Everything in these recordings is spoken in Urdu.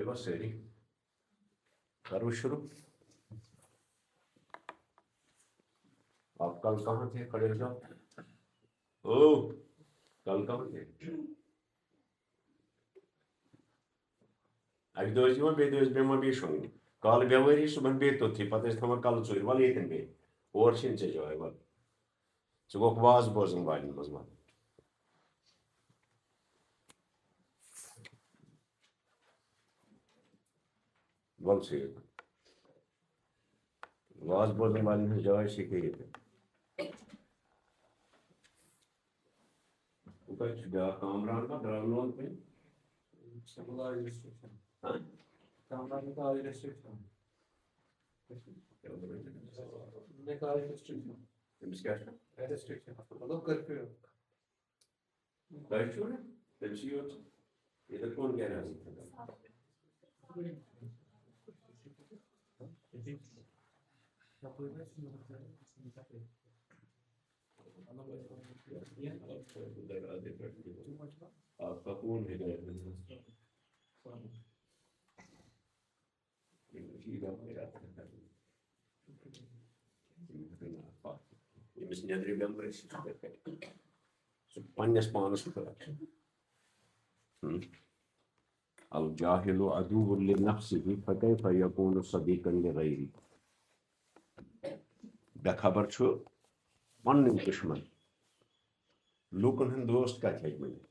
بس سیری کرو شروع. آپ کل کہاں تھے؟ کھڑے ہو جاؤ. او کل کہاں تھے؟ اکہ دہ دِوان بیٚیہِ دۄہ بیٚہمو بیٚیہِ شۄنٛگنہِ. کالہٕ بیٚوٲری صُبحن بیٚیہِ توٚتھٕے پَتہٕ ٲسۍ تھاوان کَلہٕ ژوٗرِ وَلہٕ ییٚتٮ۪ن بیٚہہِ اور چھِنہٕ ژےٚ جاے وَلہٕ ژٕ گوٚکھ واز بوزن والٮ۪ن منٛز وَلہٕ. وَلہٕ ژٕ ییٚتٮ۪ن واز بوزن والٮ۪ن ہٕنٛز جاے چھِ ییٚکیٛاہ ییٚتٮ۪ن. بہٕ کَتہِ چھُس بیٛاکھ کامران ما درٛاو نہٕ کُنہِ. تٔمِس کیٛاہ چھُ تۄہہِ چھُو نا تٔمسٕے یوت ییٚتٮ۪ن کون کیٛاہ راضی آپ کا کون ہے ییٚمِس نیٚدرِ بٮ۪مٲرۍ چھِ سُہ پنٛنِس پانَس الجاہل عدو لنفسہ فکیف یکون صدیقا لغیرہ. بے خبر چھُ پنُن دشمن لوکن ہند دوست کتہِ ہیٚکہِ بٔنِتھ.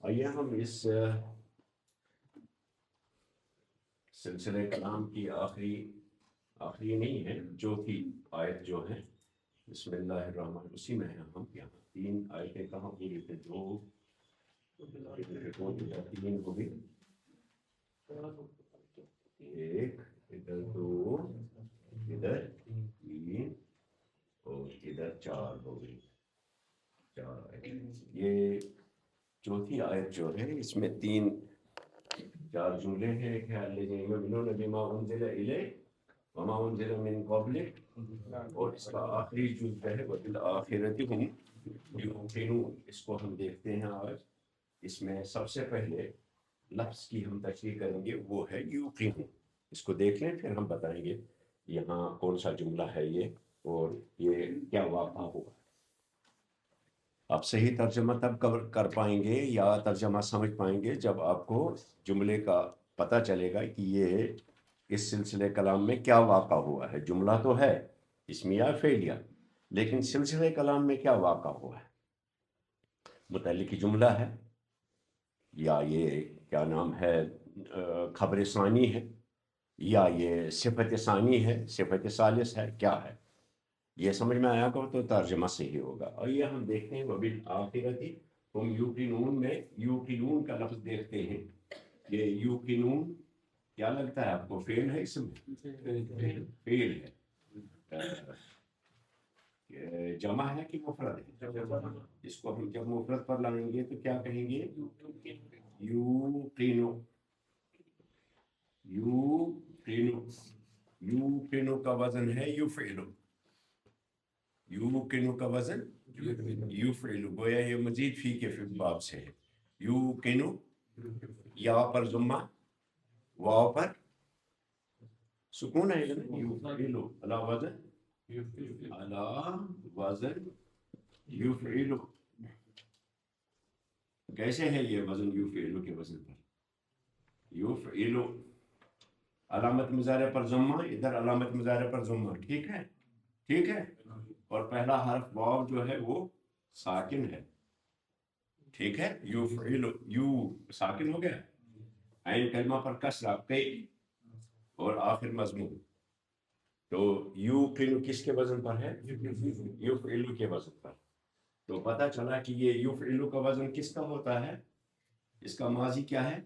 آئیے ہم اس سلسلہ کلام کی آخری نہیں ہے چوتھی آیت جو ہے بسم اللہ الرحمن اسی میں ہیں ہم. یہاں 3 آیتیں کہاں پوری تھے؟ 2 3 کو بھی 1 ادھر 2 ادھر 3 اور ادھر 4 ہو گئی 4 آیتیں. یہ چوتھی آیت جو ہے اس میں 4 جملے ہیں. ایک ہے الذین یؤمنون بما انزل الیک وما انزل من قبلک اور اس کا آخری جز ہے وبالآخرۃ هم یوقنون. اس کو ہم دیکھتے ہیں آج. اس میں سب سے پہلے لفظ کی ہم تشریح کریں گے وہ ہے یوقنون. اس کو دیکھ لیں پھر ہم بتائیں گے یہاں کون سا جملہ ہے یہ اور یہ کیا واقع ہوا. آپ صحیح ترجمہ تب کر پائیں گے یا ترجمہ سمجھ پائیں گے جب آپ کو جملے کا پتہ چلے گا کہ یہ اس سلسلے کلام میں کیا واقع ہوا ہے. جملہ تو ہے اسمیہ فعلیہ لیکن سلسلے کلام میں کیا واقع ہوا ہے. متعلق جملہ ہے یا یہ کیا نام ہے خبر ثانی ہے یا یہ صفت ثانی ہے صفت ثالث ہے کیا ہے. یہ سمجھ میں آیا گا تو ترجمہ صحیح ہوگا. آئیے ہم دیکھتے ہیں وبالآخرۃ ہم یوقنون میں یوقنون کا لفظ دیکھتے ہیں. یہ یوقنون کیا لگتا ہے آپ کو؟ فعل ہے اس میں؟ فعل ہے. جمع ہے کہ مفرد ہے؟ اس کو ہم جب مفرد پر لائیں گے تو کیا کہیں گے؟ یوقنو. یوقنو یوقنو کا وزن ہے یفعلو. یوقنو کا وزن یفعلو. گویا یہ مزید فی کے باب سے ہے. یوقنو یا پر ضمہ واو پر سکون ہے یفعلو علی وزن یفعلو. کیسے ہے یہ وزن یفعلو کے وزن پر؟ یفعلو علامت مضارع پر ضمہ ادھر علامت مضارع پر ضمہ. ٹھیک ہے ٹھیک ہے. اور پہلا حرف واو جو ہے وہ ساکن ہے. ٹھیک ہے. یفعلو یو ساکن ہو گیا. عین کلمہ پر کسرہ کئی اور آخر مضموم. تو یوقنو کس کے وزن پر ہے؟ یفعلو کے وزن پر. تو پتہ چلا کہ یہ یفعلو کا وزن کس کا ہوتا ہے؟ اس کا ماضی کیا ہے؟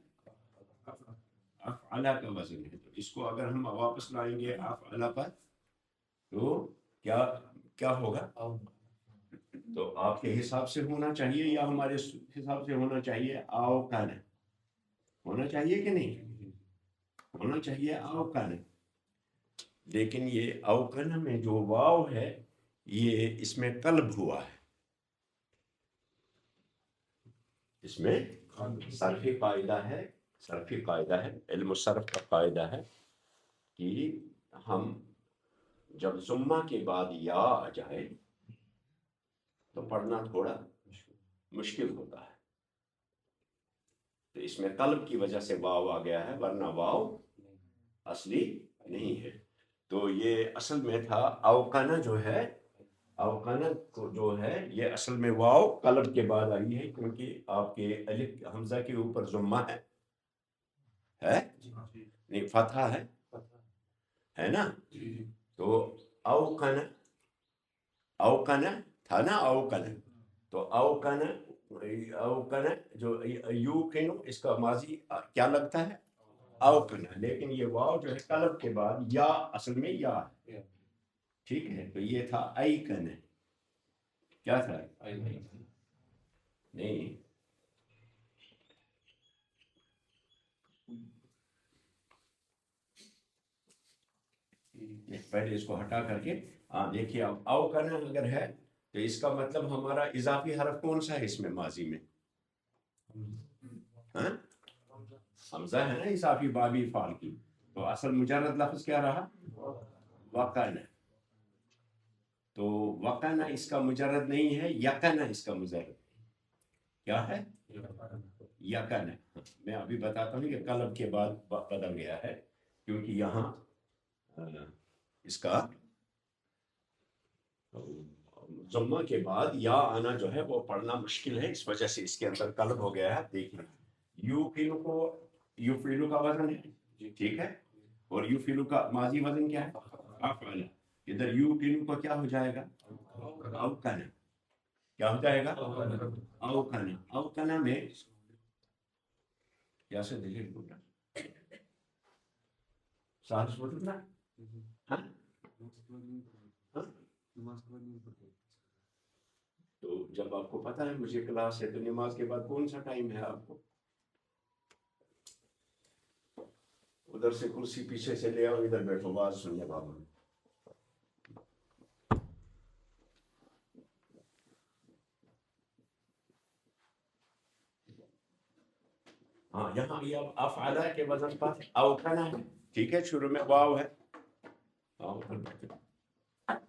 افعل کا وزن ہے. تو اس کو اگر ہم واپس لائیں گے افعل پر تو کیا ہوگا؟ تو آپ کے حساب سے ہونا چاہیے یا ہمارے حساب سے ہونا چاہیے؟ اوقن ہونا چاہیے کہ نہیں ہونا چاہیے؟ اوقن. لیکن یہ اوقن میں جو واو ہے یہ اس میں قلب ہوا ہے. اس میں صرفی قاعدہ ہے علم الصرف کا قاعدہ ہے کہ ہم جب ضمہ کے بعد یا آ جائے تو پڑھنا تھوڑا مشکل ہوتا ہے. تو اس میں قلب کی وجہ سے واو آ گیا ہے، ورنہ واو اصلی نہیں ہے. تو یہ اصل میں تھا اوقنا جو ہے، اوقنا کو جو ہے یہ اصل میں واو قلب کے بعد آئی ہے، کیونکہ آپ کے الف حمزہ کے اوپر ضمہ ہے نہیں فتحہ ہے نا. تو اوقنا تھا نا اوقنا، تو اوقنا جو یوقن اس کا ماضی کیا لگتا ہے اوقنا، لیکن یہ واو جو ہے قلب کے بعد یا اصل میں یا ہے. ٹھیک ہے، تو یہ تھا ایکن. کیا تھا نہیں پہلے اس کو ہٹا کر کے دیکھیے اب اوقنا اگر ہے تو اس کا مطلب ہمارا اضافی حرف کون سا ہے اس میں ماضی میں؟ حمزہ ہے نا اضافی بابی فعل کی. تو اصل مجرد لفظ کیا رہا وقنا. تو وقنا اس کا مجرد نہیں ہے، یقنا اس کا مجرد کیا ہے یقنا. میں ابھی بتاتا ہوں کہ قلب کے بعد بدل گیا ہے، کیونکہ یہاں اس کا ضمہ کے بعد یا آنا جو ہے وہ پڑھنا مشکل ہے، اس وجہ سے اس کے اندر قلب ہو گیا ہے. دیکھیں یو فیلو کا وزن ہے، ٹھیک ہے، اور یو فیلو کا ماضی وزن کیا ہے افعل. ادھر یو فیلو کا کیا ہو جائے گا اوقنا. کیا ہو جائے گا اوقنا. اوقنا میں کیا سے دلیل بولنا سالس بولنا تو جب آپ کو پتا ہے مجھے کلاس ہے تو نماز کے بعد کون سا ٹائم ہے آپ کو؟ ادھر سے کرسی پیچھے سے لے آؤ، ادھر بیٹھو باز سننے بابا. ہاں یہاں یہ افعل کے وزن پر اوقنا ہے، ٹھیک ہے، شروع میں واو ہے.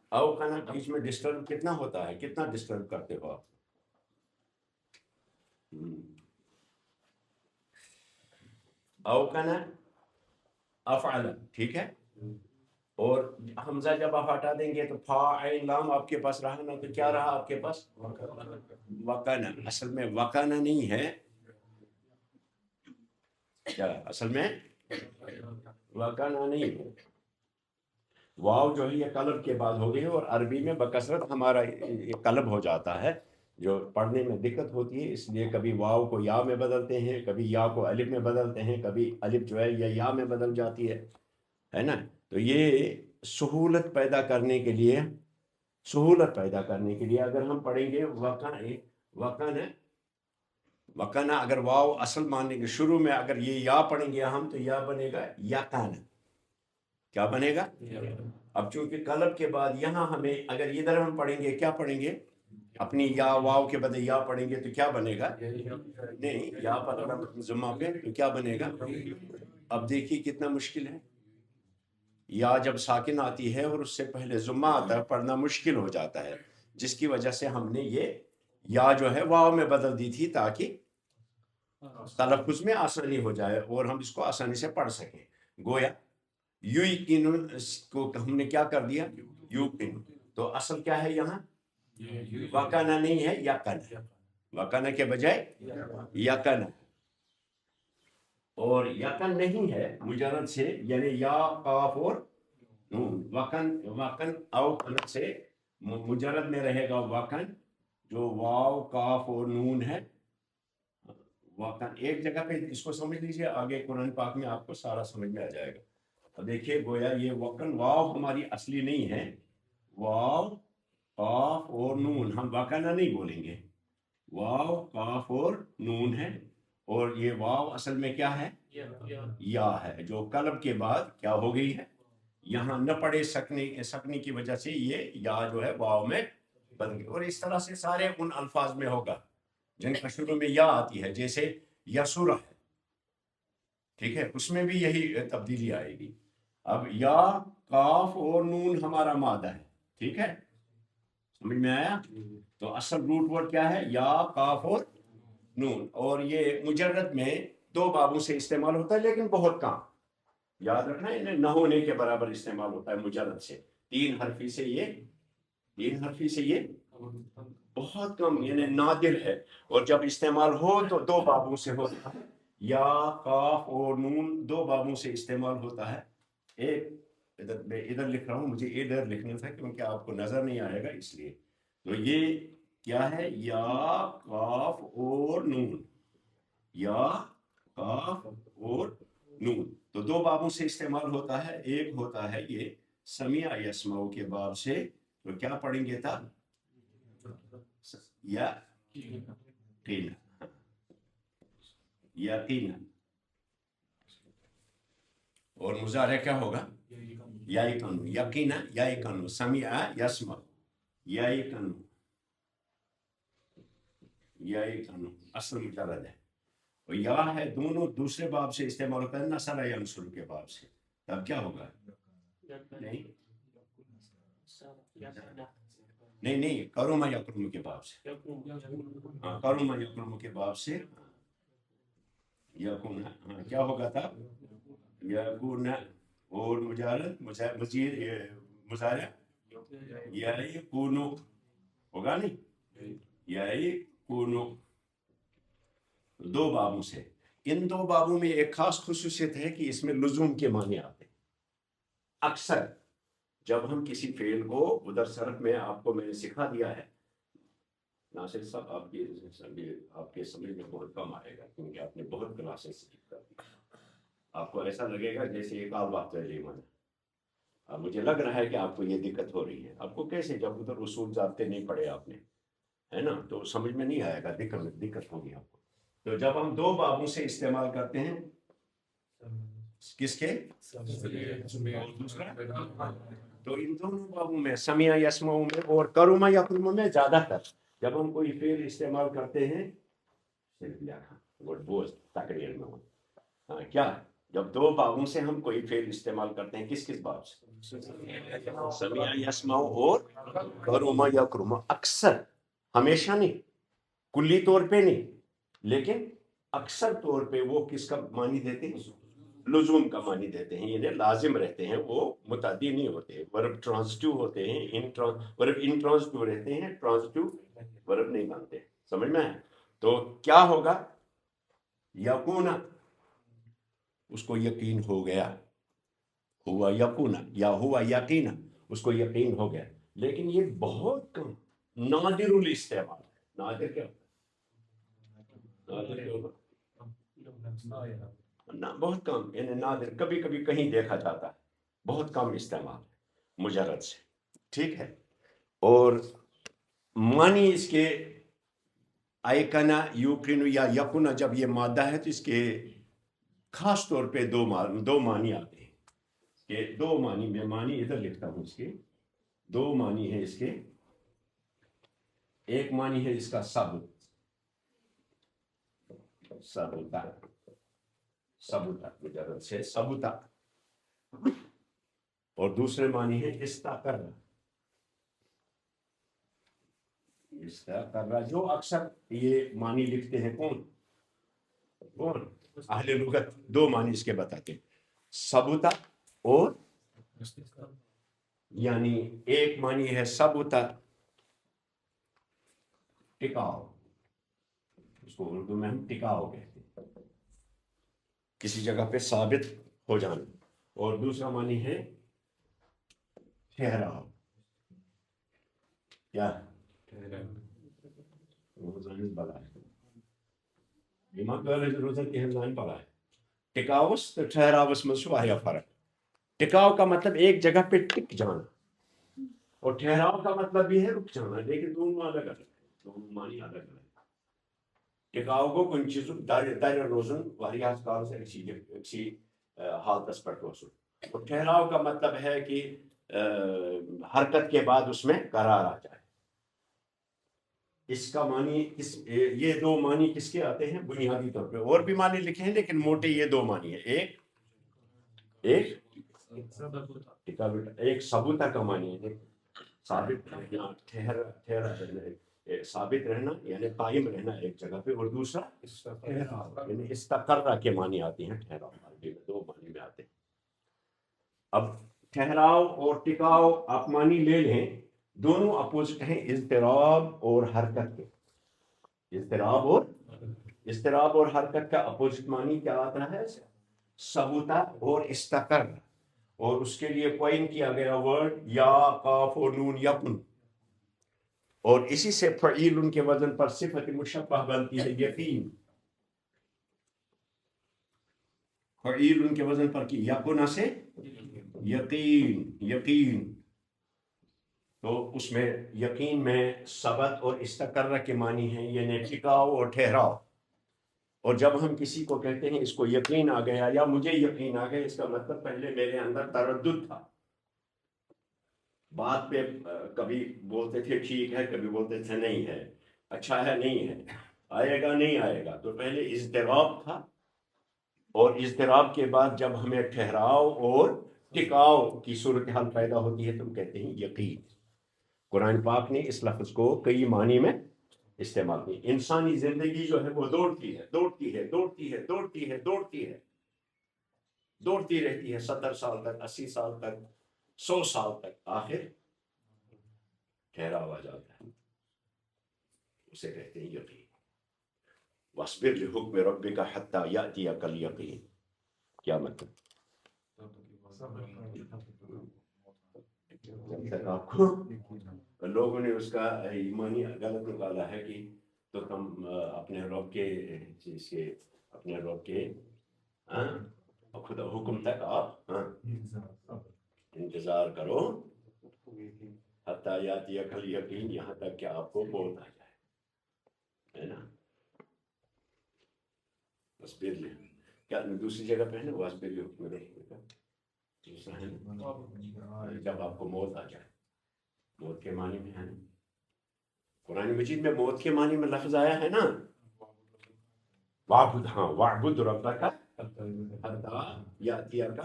اوقنا بیچ میں ڈسٹرب کتنا ہوتا ہے، کتنا ڈسٹرب کرتے ہو آپ؟ اوقنا افعل، ٹھیک ہے، اور حمزہ جب آپ ہٹا دیں گے تو فا عین لام آپ کے پاس رہا نا، تو کیا رہا آپ کے پاس وقنا. اصل میں وقنا نہیں ہے، کیا اصل میں وقنا نہیں ہے. واو جو ہے یہ قلب کے بعد ہو گئی ہے، اور عربی میں بکثرت ہمارا یہ قلب ہو جاتا ہے، جو پڑھنے میں دقت ہوتی ہے. اس لیے کبھی واو کو یا میں بدلتے ہیں، کبھی یا کو الف میں بدلتے ہیں، کبھی الف جو ہے یا میں بدل جاتی ہے نا. تو یہ سہولت پیدا کرنے کے لیے اگر ہم پڑھیں گے وقنا اگر واو اصل ماننے کے شروع میں اگر یہ یا پڑھیں گے ہم تو یا بنے گا یقان. کیا بنے گا؟ اب چونکہ قلب کے بعد یہاں ہمیں اگر ادھر ہم پڑھیں گے کیا پڑھیں گے اپنی یا واو کے بدلے یا پڑھیں گے تو کیا بنے گا نہیں یا پر ضمہ پہ تو کیا بنے گا. اب دیکھیے کتنا مشکل ہے، یا جب ساکن آتی ہے اور اس سے پہلے ضمہ آتا ہے پڑھنا مشکل ہو جاتا ہے، جس کی وجہ سے ہم نے یہ یا جو ہے واو میں بدل دی تھی تاکہ تلفظ میں آسانی ہو جائے اور ہم اس کو آسانی سے پڑھ سکیں. گویا یوقن کو ہم نے کیا کر دیا یوقن. تو اصل کیا ہے یہاں وقنا نہیں ہے یقنا. وقنا کے بجائے یقنا، اور یقن نہیں ہے مجرد سے، یعنی یا قاف اور نون. وقن اوقن سے مجرد میں رہے گا وقن، جو واو کاف اور نون ہے. وقن ایک جگہ پہ اس کو سمجھ لیجئے، آگے قرآن پاک میں آپ کو سارا سمجھ میں آ جائے گا. اب دیکھیے گویا یہ وقن واو ہماری اصلی نہیں ہے، واو قاف اور نون، ہم وقنا نہیں بولیں گے، واو قاف اور نون ہے، اور یہ واو اصل میں کیا ہے یا ہے، جو قلب کے بعد کیا ہو گئی ہے یہاں نہ پڑھے سکنے کی وجہ سے یہ یا جو ہے واو میں بدل گئی. اور اس طرح سے سارے ان الفاظ میں ہوگا جن کا شروع میں یا آتی ہے، جیسے یسر ہے، ٹھیک ہے، اس میں بھی یہی تبدیلی آئے گی. اب یا قاف اور نون ہمارا مادہ ہے، ٹھیک ہے، سمجھ میں آیا؟ تو اصل روٹ ورڈ کیا ہے؟ یا قاف اور نون. اور یہ مجرد میں 2 بابوں سے استعمال ہوتا ہے لیکن بہت کم. یاد رکھنا انہیں نہ ہونے کے برابر استعمال ہوتا ہے مجرد سے. 3 حرفی سے یہ بہت کم، یعنی نادر ہے. اور جب استعمال ہو تو 2 بابوں سے ہوتا ہے. یا قاف اور نون 2 بابوں سے استعمال ہوتا ہے. ایک میں ادھر لکھ رہا ہوں، مجھے ادھر لکھنا تھا کیونکہ آپ کو نظر نہیں آئے گا اس لیے. تو یہ کیا ہے؟ یا قاف اور نون، یا قاف اور نون. تو 2 بابوں سے استعمال ہوتا ہے. ایک ہوتا ہے یہ سمیع یسمعو کے باب سے، تو کیا پڑھیں گے تھا؟ یا قیل، یقینا. اور مضارع کیا ہوگا؟ یائکنو، یقینا یائکنو، سمیع یسمع یائکنو. یائکنو اصل مجرد ہے. اور یا ہے دونوں دوسرے باب سے استعمال ہوتا ہے، نصر ینصر کے باب سے. تب کیا ہوگا؟ نہیں کرم یکرم کے باب سے. ہاں، کرم یکرم کے باب سے یکون. ہاں کیا ہوگا تھا؟ یکون. اور مزید مضارع یکونو ہوگا نہیں؟ یکونو. 2 بابوں سے. ان 2 بابوں میں ایک خاص خصوصیت ہے کہ اس میں لزوم کے معنی آتے ہیں. اکثر جب ہم کسی فعل کو ادھر صرف میں آپ کو میں نے سکھا دیا ہے، ناصر صاحب آپ کے سمجھ میں بہت کم آئے گا کیونکہ آپ نے بہت کلاسز کر دی. آپ کو ایسا لگے گا جیسے ایک آل بات تعلیم ہے. اب مجھے لگ رہا ہے کہ آپ کو یہ دقت ہو رہی ہے. آپ کو کیسے؟ جب ادھر اصول ضابطے نہیں پڑھے آپ نے، ہے نا، تو سمجھ میں نہیں آئے گا، دقت ہوگی آپ کو. تو جب ہم 2 بابوں سے استعمال کرتے ہیں، کس کے؟ اور دوسرا، تو ان دونوں بابوں میں سمیع یسمعو میں اور کرم یکرم میں زیادہ تر جب ہم کوئی فعل استعمال کرتے ہیں، تقریر میں ہاں کیا، جب 2 بابوں سے ہم کوئی فعل استعمال کرتے ہیں، کس باب سے؟ سمیع یسمعو اور کرم یکرم. اکثر، ہمیشہ نہیں، کلی طور پہ نہیں، لیکن اکثر طور پہ وہ کس کا معنی دیتے ہیں؟ لزوم کا معنی دیتے ہیں، یعنی لازم رہتے ہیں، وہ متعدی نہیں ہوتے. ورب ٹرانزٹیو ہوتے ہیں، ورب انٹرانزٹیو رہتے ہیں، ٹرانزٹیو ورب نہیں بنتے. سمجھ میں ہے؟ تو کیا ہوگا؟ یکون، اس کو یقین ہو گیا. ہوا یکون یا ہوا یقین، اس کو یقین ہو گیا. لیکن یہ بہت کم، نادر الاستعمال. نادر کیا بہت کم، یعنی نادر، کبھی کبھی کہیں دیکھا جاتا ہے، بہت کم استعمال مجرد سے. ٹھیک ہے. اور معنی اس کے آئکنا یوقن یا یقن، جب یہ مادہ ہے تو اس کے خاص طور پہ 2 معنی آتے ہیں. کہ 2 معنی، میں معنی ادھر لکھتا ہوں، اس کے 2 معنی ہے اس کے. ایک معنی ہے اس کا ثبوت، ثبوتا مجرد سے ثبوتا. اور دوسرے معنی ہے استقر. استقر جو اکثر یہ معنی لکھتے ہیں کون اہل لغت. 2 معنی اس کے بتاتے ہیں، ثبوتا اور، یعنی ایک معنی ہے ثبوتا ٹکاؤ، اس کو اردو میں ہم ٹکاؤ کہتے ہیں، کسی جگہ پہ ثابت ہو جانا. اور دوسرا معنی ہے ٹھہراؤ. کیا ٹکاؤس تو ٹھہراوس میں فرق. ٹکاؤ کا مطلب ایک جگہ پہ ٹک جانا، اور ٹھہراؤ کا مطلب بھی ہے رک جانا، لیکن دونوں الگ الگ، دونوں معنی الگ الگ. ٹکاؤ گو کن چیز در روزن واریاہس کالس اکسی حالتس پر روزن. اور ٹھہراؤ کا مطلب ہے کہ حرکت کے بعد اس میں قرار آ جائے. اس کا معنی یہ دو معنی کس کے آتے ہیں بنیادی طور پہ؟ اور بھی معنی لکھے ہیں لیکن موٹے یہ دو معنی ہیں. ایک ثبوتا کا معنی ہے ثابت رہنا، ٹھہرا رہنا، ثابت رہنا یعنی قائم رہنا ایک جگہ پہ، اور دوسرا یعنی استقرہ کے معنی آتے ہیں، ٹھہراؤ. عربی میں دو معنی میں آتے ہیں. اب ٹھہراؤ اور ٹکاؤ آپ معنی لے لیں، دونوں اپوزٹ ہیں اضطراب اور حرکت کے. اضطراب اور حرکت کا اپوزٹ معنی کیا آتا ہے؟ ثبوتا اور استقر. اور اس کے لیے کوئن کیا گیا ورڈ یا قاف و نون یقن، اور اسی سے فعیل ان کے وزن پر صفت مشبہ بنتی ہے یقین. فعیل ان کے وزن پر کی یقن سے یقین. تو اس میں یقین میں ثبت اور استقرہ کے معنی ہیں، یعنی ٹکاؤ اور ٹھہراؤ. اور جب ہم کسی کو کہتے ہیں اس کو یقین آ گیا یا مجھے یقین آ گیا، اس کا مطلب پہلے میرے اندر تردد تھا، بات پہ کبھی بولتے تھے ٹھیک ہے، کبھی بولتے تھے نہیں ہے، اچھا ہے نہیں ہے، آئے گا نہیں آئے گا. تو پہلے اضطراب تھا، اور اضطراب کے بعد جب ہمیں ٹھہراؤ اور ٹکاؤ کی صورتحال پیدا ہوتی ہے تو ہم کہتے ہیں یقین. قرآن پاک نے اس لفظ کو کئی معنی میں استعمال کی. انسانی زندگی جو ہے وہ دوڑتی رہتی ہے 70 سال تک، 80 سال تک، 100 سال تک، آخر ٹھہراوا جاتا ہے، اسے کہتے ہیں یقین. وَاصْبِرْ لِحُكْمِ رَبِّكَ حَتَّى يَأْتِيَكَ الْيَقِينُ. کیا مطلب؟ جب تک آپ کو لوگوں نے اس کا ایمانی غلط نکالا ہے کہ تو تم اپنے رب کے چیز کے اپنے رب کے خدا حکم تک آپ انتظار کرو، حتیٰ یاتیک الیقین، یہاں تک کہ آپ کو موت آ جائے، ہے نا. وَاصْبِرْ کیا دوسری جگہ پہ ہے نا وَاصْبِرْ لِحُكْمِ رَبِّكَ، دوسرا ہے جب آپ کو موت آ جائے. موت کے معنی میں ہے نا قرآن مجید میں موت کے معنی میں لفظ آیا ہے نا وعبد. ہاں وعبد ربک حتی یاتیک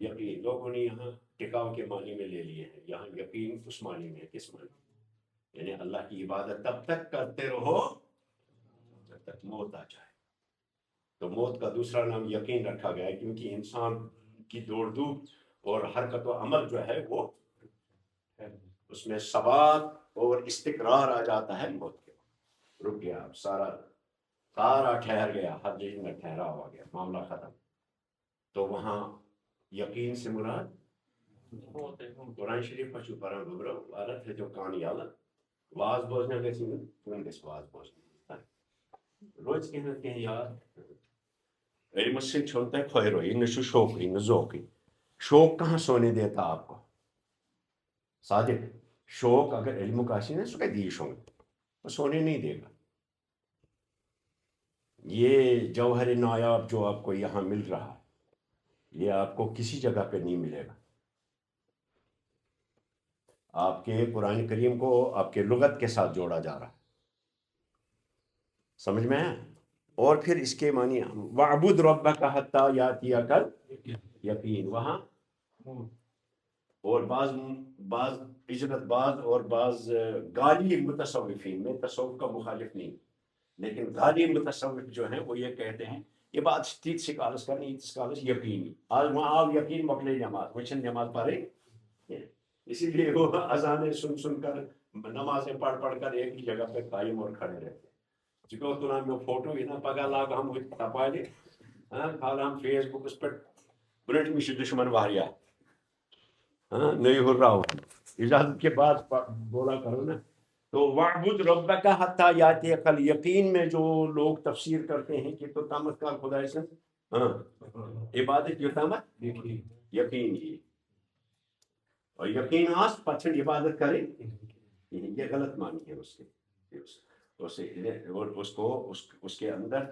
یقین. لوگوں نے یہاں ٹکاؤ کے معنی میں لے لیے ہیں، یہاں یقین اس معنی میں ہے. کس معنی؟ یعنی اللہ کی عبادت تب تک کرتے رہو جب تک موت آ جائے. تو موت کا دوسرا نام یقین رکھا گیا ہے کیونکہ انسان کی دوڑ دھوپ اور حرکت و عمل جو ہے وہ اس میں ثبات اور استقرار آ جاتا ہے. موت کے رک گیا، سارا ٹھہر گیا، ہر چیز میں ٹھہرا ہوا گیا، معاملہ ختم. تو وہاں یقین سے مراد قرآن شریف پچھو پران گبرو عادت ہے جو کہانی عادت واز بوزنے گسی میں کون گس واز بوزنے روز کہتے ہیں یار علم سے چھوڑتا ہے خیر یہ نشو شوق ہی نہ ذوق ہی. شوق کہاں سونے دیتا آپ کو؟ صادق شوق اگر علم کا سی نا سو کہ دیش ہوں وہ سونے نہیں دے گا. یہ جوہر نایاب جو آپ کو یہاں مل رہا یہ آپ کو کسی جگہ پہ نہیں ملے گا. آپ کے قرآن کریم کو آپ کے لغت کے ساتھ جوڑا جا رہا ہے، سمجھ میں ہے. اور پھر اس کے معنی وَعْبُدْ رَبَّكَ حَتَّى يَأْتِيَكَ الْيَقِينُ. وہاں اور بعض اجرت باز اور بعض غالی متصوفین میں تصوف کا مخالف نہیں، لیکن غالی متصوف جو ہیں وہ یہ کہتے ہیں یہ بات تیت سکالس کرنی ایت سکالس یقینی آج وہاں آو یقین مکلے نماز وچھن نماز پڑھے. اسی لیے وہ اذانیں سن کر نمازیں پڑھ کر ایک ہی جگہ پہ قائم اور کھڑے رہتے. چکو تنام میں فوٹو اتنا پگہ لاگ ہم تپالے کھال ہم فیس بک اس پر برٹ میں دشمن واریہ نہیں ہو رہا ہو اجازت کے بعد بولا کرو نا. تو وعبد ربک حتی یاتیک الیقین میں جو لوگ تفسیر کرتے ہیں کہ تو تامت کا خدا سے عبادت یوتامت یقین ہی اور یقین آس پچھن عبادت کرے یہ غلط معنی ہے اس کے اور اس کے اندر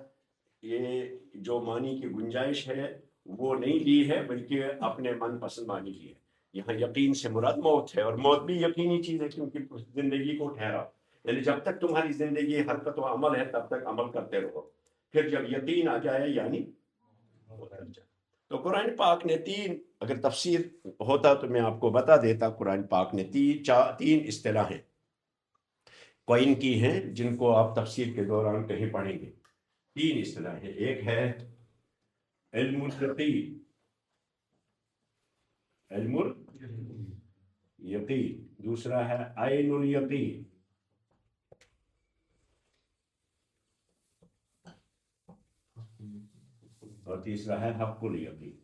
یہ جو معنی کی گنجائش ہے وہ نہیں لی ہے بلکہ اپنے من پسند معنی لی ہے. یہاں یقین سے مراد موت ہے اور موت بھی یقینی چیز ہے کیونکہ زندگی کو ٹھہرا یعنی جب تک تمہاری زندگی حرکت و عمل ہے تب تک عمل کرتے رہو، پھر جب یقین آ جائے یعنی اتر جائے۔ تو قرآن پاک نے اگر تفسیر ہوتا تو میں آپ کو بتا دیتا، قرآن پاک نے تین اصطلاحیں کوئن کی ہیں جن کو آپ تفسیر کے دوران کہیں پڑھیں گے۔ تین اصطلاحیں، ایک ہے علم الیقین، علم الیقین، دوسرا ہے عین الیقین، اور تیسرا ہے حق الیقین۔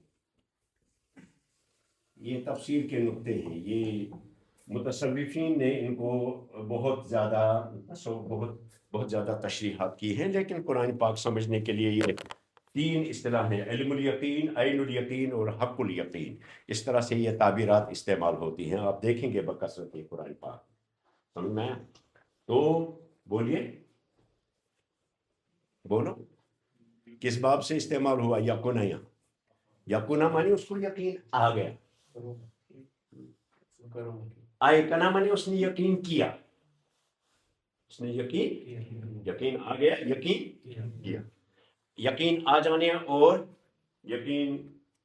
یہ تفسیر کے نقطے ہیں، یہ متصوفین نے ان کو بہت زیادہ تشریحات کی ہیں، لیکن قرآن پاک سمجھنے کے لیے یہ تین اصطلاحیں علم الیقین، عین الیقین اور حق الیقین، اس طرح سے یہ تعبیرات استعمال ہوتی ہیں، آپ دیکھیں گے بکثرت قرآن پاک۔ سمجھ میں آیا؟ تو بولیے، بولو کس باب سے استعمال ہوا یقینا؟ یقینا مانی اس کو یقین آ گیا، آئے کنا مانی اس نے یقین کیا، اس نے یقین آ گیا، یقین کیا۔ یقین آ جانے اور یقین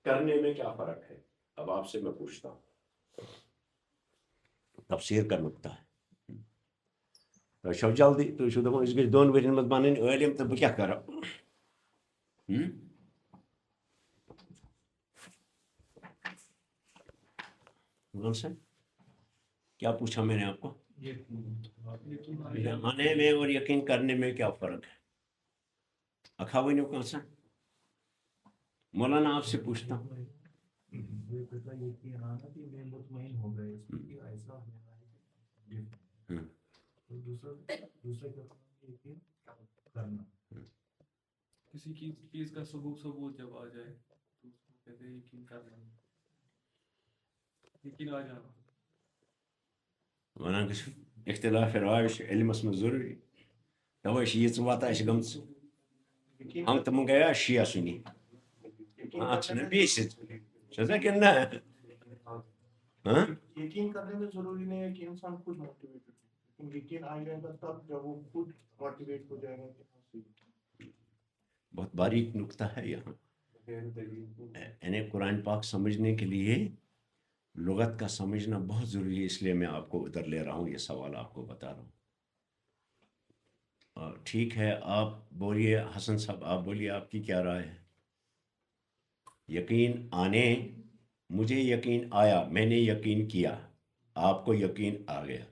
کرنے میں کیا فرق ہے؟ اب آپ سے میں پوچھتا ہوں، تفسیر کا نقطہ ہے۔ تو شو جلدی تو شو دپان اس گژھِ 2 ؤرین منٛز بنٕنۍ عٲلِم تہٕ بہٕ کیٛاہ کرٕ؟ کیا پوچھا میں نے آپ کو؟ آنے میں اور یقین کرنے میں کیا فرق ہے؟ اکھاونیو کانسا مولانا آپ سے پوچھتا ہوں۔ کسی چیز کا ثبوت جب آ جائے تو اس کو کہتے ہیں یقین کرنا، یقین آ جانا۔ ونان گژھِ اختلاف رائے چھُ علمس منٛز ضروٗری، توے چھِ ییٖژ وَتھ اَسہِ گٔمٕژ ہنٛگ تہٕ منٛگے شِیا سُنی اَتھ چھِنہٕ بیٚیہِ چھَسا کِنہٕ نہ؟ یقین کرنے میں ضروری نہیں ہے کہ انسان خود موٹیویٹ ہو، لیکن یقین آ جائے گا تب جب وہ خود موٹیویٹ ہو جائے گا کہ ہاں صحیح۔ بہت باریک نقطہ ہے یہاں، یعنی قرآن پاک سمجھنے کے لیے لغت کا سمجھنا بہت ضروری ہے، اس لیے میں آپ کو ادھر لے رہا ہوں، یہ سوال آپ کو بتا رہا ہوں۔ ٹھیک ہے، آپ بولیے حسن صاحب، آپ بولیے آپ کی کیا رائے ہے؟ یقین آنے، مجھے یقین آیا، میں نے یقین کیا، آپ کو یقین آ گیا،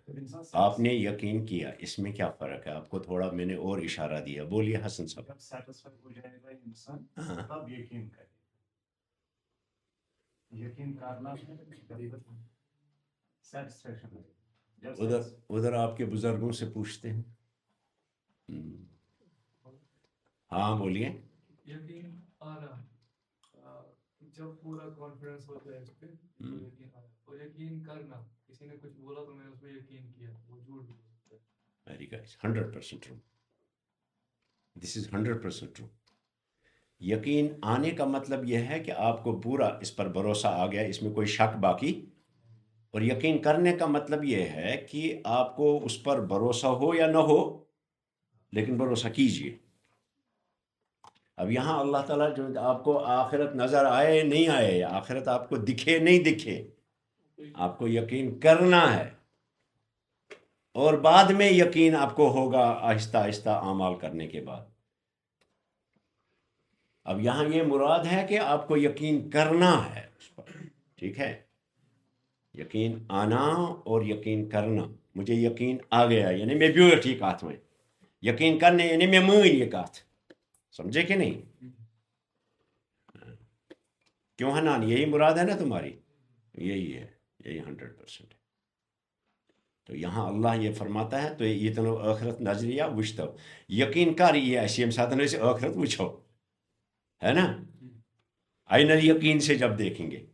آپ نے یقین کیا، اس میں کیا فرق ہے؟ آپ کو تھوڑا میں نے اور اشارہ دیا، بولیے حسن صاحب۔ سیٹسفائی ہو جائے گا انسان تب یقین کرے، یقین کرنا سیٹسفیکشن۔ ادھر آپ کے بزرگوں سے پوچھتے ہیں۔ ہاں بولیے۔ یقین آنا، جب پورا کانفیڈنس ہوتا ہے اس پہ تو یقین آنا، اور یقین کرنا، کسی نے کچھ بولا تو میں نے اس پہ یقین کیا، وہ جھوٹ بھی ہو سکتا ہے۔ Very good. 100% true. This is 100% true. یقین آنے کا مطلب یہ ہے کہ آپ کو پورا اس پر بھروسہ آ گیا، اس میں کوئی شک باقی، اور یقین کرنے کا مطلب یہ ہے کہ آپ کو اس پر بھروسہ ہو یا نہ ہو لیکن بھروسہ کیجیے۔ اب یہاں اللہ تعالیٰ جو آپ کو آخرت نظر آئے نہیں آئے، آخرت آپ کو دکھے نہیں دکھے، آپ کو یقین کرنا ہے، اور بعد میں یقین آپ کو ہوگا آہستہ آہستہ اعمال کرنے کے بعد۔ اب یہاں یہ مراد ہے کہ آپ کو یقین کرنا ہے اس پر، ٹھیک ہے؟ یقین آنا اور یقین کرنا، مجھے یقین آ گیا یعنی میں بیٹھ یہ کات میں، یقین کرنے یعنی میں مان یہ کات، سمجھے کہ نہیں؟ کیوں حنان یہی مراد ہے نا تمہاری؟ یہی ہے، یہی 100%۔ تو یہاں اللہ یہ فرماتا ہے تو یہ تنو آخرت نظریہ وچھتو، یقین کر یہ ایسی ہم ساتھ سے آخرت وچھو، ہے نا؟ عین الیقین سے جب دیکھیں گے،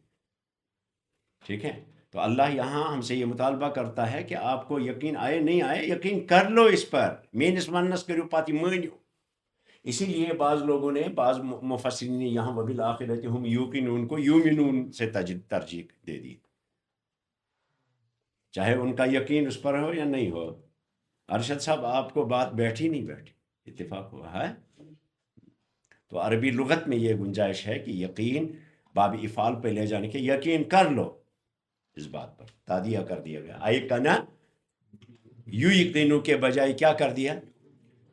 ٹھیک ہے؟ تو اللہ یہاں ہم سے یہ مطالبہ کرتا ہے کہ آپ کو یقین آئے نہیں آئے یقین کر لو اس پر، مینس ونس کرو پاتی مانیو۔ اسی لیے بعض لوگوں نے، بعض مفسرین نے یہاں وبالآخرۃ ہم یوقنون کو یومنون سے ترجیح دے دی، چاہے ان کا یقین اس پر ہو یا نہیں ہو، ارشد صاحب آپ کو بات بیٹھی نہیں بیٹھی اتفاق ہوا ہے؟ تو عربی لغت میں یہ گنجائش ہے کہ یقین باب افعال پہ لے جانے کے یقین کر لو اس بات پر تادیہ کر دیا گیا آئی کنا یو یقینو کے بجائے کیا کر دیا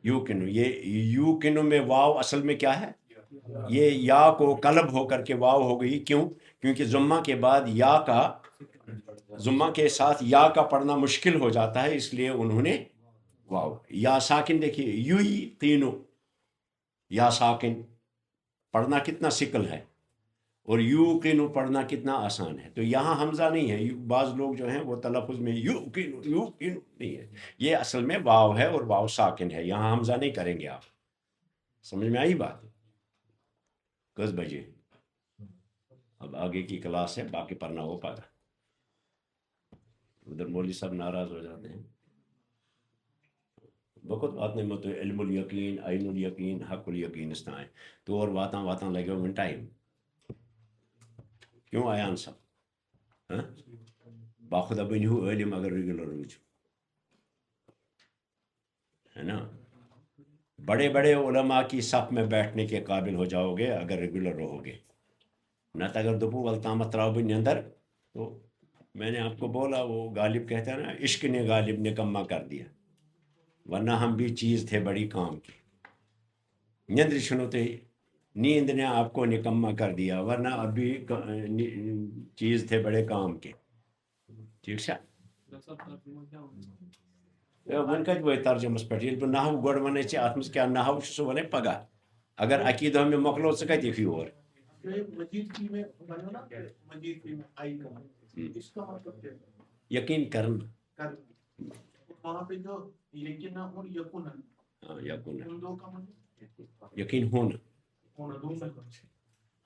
یو کنو یہ یو کنو میں واو اصل میں کیا ہے یہ یا کو قلب ہو کر کے واو ہو گئی کیوں کیونکہ ضمہ کے بعد یا کا ضمہ کے ساتھ یا کا پڑھنا مشکل ہو جاتا ہے اس لیے انہوں نے واو یا ساکن دیکھیے یو یقینو یا ساکن پڑھنا کتنا سکل ہے اور یوقینو پڑھنا کتنا آسان ہے تو یہاں حمزہ نہیں ہے بعض لوگ جو ہیں وہ تلفظ میں یوقینو نہیں ہے یہ اصل میں واو ہے اور واو ساکن ہے یہاں حمزہ نہیں کریں گے آپ سمجھ میں آئی بات کس بجے اب آگے کی کلاس ہے باقی پڑھنا ہو پائے گا ادھر مولوی صاحب ناراض ہو جاتے ہیں بہت بات نہیں مت علم الیقین عین الیقین حق الیقین استائیں تو اور واتاں لگے ہوئے ٹائم کیوں آیان صاحب باخدا بنیو علم اگر ریگولر روز ہے نا بڑے بڑے علماء کی صف میں بیٹھنے کے قابل ہو جاؤ گے اگر ریگولر رہو گے نہ تو اگر دپو ولتامت راو بن اندر تو میں نے آپ کو بولا وہ غالب کہتا ہے نا عشق نے غالب نکما کر دیا ورنہ ہم بھی چیز تھے بڑی کام کی نیندر شنوتے نیند نے آپ کو نکما کر دیا ورنہ ابھی چیز تھے بڑے کام کے ٹھیک ہے ون کت وی ترجمس پہ یل بہ نحو گوڑ ون ات مز کیا نحو سہ ون پگہ اگر عقیدہ میں مکلو ثہ کت یور یقین کرنا یقین ہونا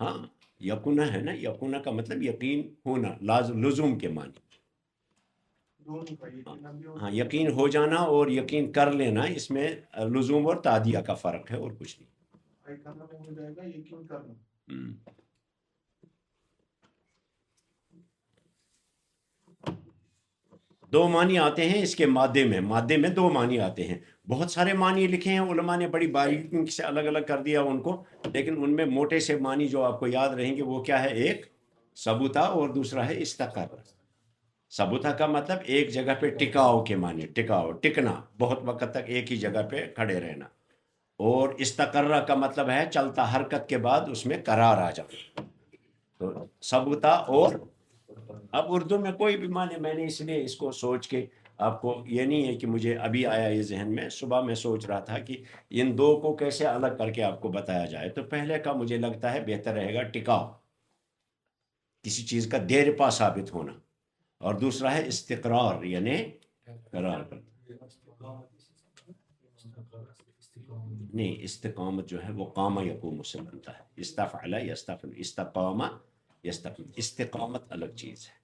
ہاں یقینا ہے نا یقینا کا مطلب یقین ہونا لزوم کے معنی ہاں یقین ہو جانا اور یقین کر لینا اس میں لزوم اور تادیہ کا فرق ہے اور کچھ نہیں دو معنی آتے ہیں اس کے مادے میں دو معنی آتے ہیں بہت سارے معنی لکھے ہیں علماء نے بڑی باریکی سے الگ الگ کر دیا ان کو لیکن ان میں موٹے سے معنی جو آپ کو یاد رہیں گے وہ کیا ہے ایک ثبوتا اور دوسرا ہے استقر ثبوتا کا مطلب ایک جگہ پہ ٹکاؤ کے معنی ٹکنا بہت وقت تک ایک ہی جگہ پہ کھڑے رہنا اور استقرہ کا مطلب ہے چلتا حرکت کے بعد اس میں قرار آ جانا تو ثبوتا اور اب اردو میں کوئی بھی معنی میں نے اس لیے اس کو سوچ کے آپ کو یہ نہیں ہے کہ مجھے ابھی آیا یہ ذہن میں صبح میں سوچ رہا تھا کہ ان دو کو کیسے الگ کر کے آپ کو بتایا جائے تو پہلے کا مجھے لگتا ہے بہتر رہے گا ٹکاؤ کسی چیز کا دیر پا ثابت ہونا اور دوسرا ہے استقرار یعنی قرار نہیں استقامت جو ہے وہ قام یقوم سے بنتا ہے استفعل یستفعل استقام یستقیم استقامت الگ چیز ہے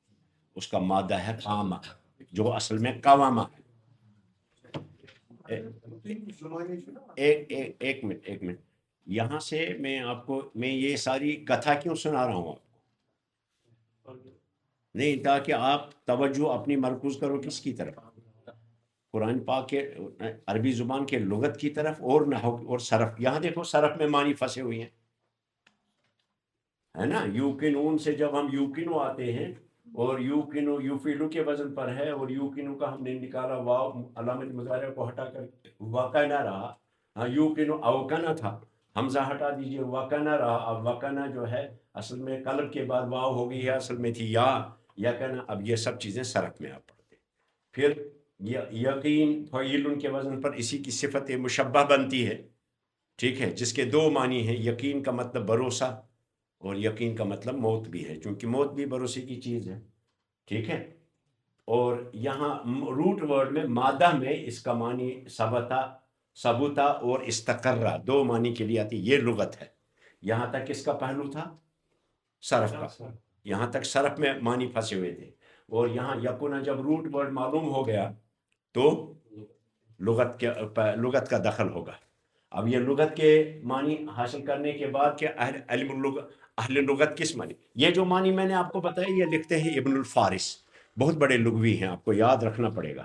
اس کا مادہ ہے قام جو اصل میں قوامہ ایک منٹ یہاں سے میں آپ کو یہ ساری کتھا کیوں سنا رہا ہوں نہیں تاکہ آپ توجہ اپنی مرکوز کرو کس کی طرف قرآن پاک کے عربی زبان کے لغت کی طرف اور نحو اور صرف یہاں دیکھو صرف میں معنی پھنسے ہوئے ہیں ہے نا یوقنون سے جب ہم یوقنو آتے ہیں اور یوقنو یوفیلو کے وزن پر ہے اور یوقنو کا ہم نے نکالا واو علامت مضارع کو ہٹا کر وقنا رہا ہاں یوقنو اوقنا تھا حمزہ ہٹا دیجئے وقنا رہا اب وقنا جو ہے اصل میں قلب کے بعد واو ہو گئی ہے اصل میں تھی یا کہنا اب یہ سب چیزیں صرف میں آپ پڑھتے پھر یقین فعیل کے وزن پر اسی کی صفت مشبہ بنتی ہے ٹھیک ہے جس کے دو معنی ہیں یقین کا مطلب بھروسہ اور یقین کا مطلب موت بھی ہے چونکہ موت بھی بھروسے کی چیز ہے ٹھیک ہے اور یہاں روٹ ورڈ میں مادہ میں اس کا معنی ثبوتا اور استقرہ دو معنی کے لیے آتی یہ لغت ہے یہاں تک اس کا پہلو تھا صرف کا یہاں تک صرف میں معنی پھنسے ہوئے تھے اور یہاں یقونا جب روٹ ورڈ معلوم ہو گیا تو لغت کا دخل ہوگا اب یہ لغت کے معنی حاصل کرنے کے بعد کہ اہل لغت کس معنی یہ جو معنی میں نے آپ کو بتایا یہ لکھتے ہیں ابن الفارس بہت بڑے لغوی ہیں آپ کو یاد رکھنا پڑے گا